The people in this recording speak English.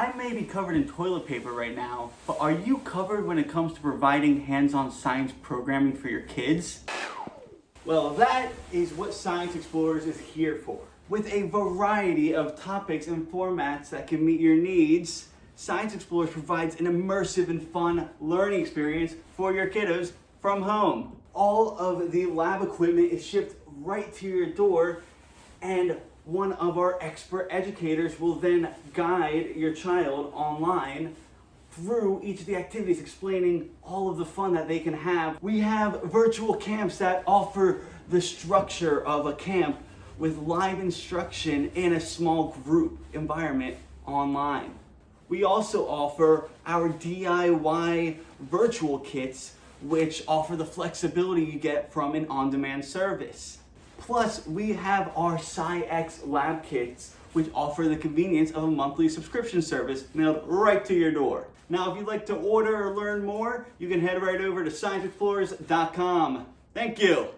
I may be covered in toilet paper right now, but are you covered when it comes to providing hands-on science programming for your kids? Well, that is what Science Explorers is here for. With a variety of topics and formats that can meet your needs, Science Explorers provides an immersive and fun learning experience for your kiddos from home. All of the lab equipment is shipped right to your door, and one of our expert educators will then guide your child online through each of the activities, explaining all of the fun that they can have. We have virtual camps that offer the structure of a camp with live instruction in a small group environment online. We also offer our DIY virtual kits, which offer the flexibility you get from an on-demand service. Plus, we have our SciX lab kits, which offer the convenience of a monthly subscription service mailed right to your door. Now, if you'd like to order or learn more, you can head right over to scienceexplorers.com. Thank you.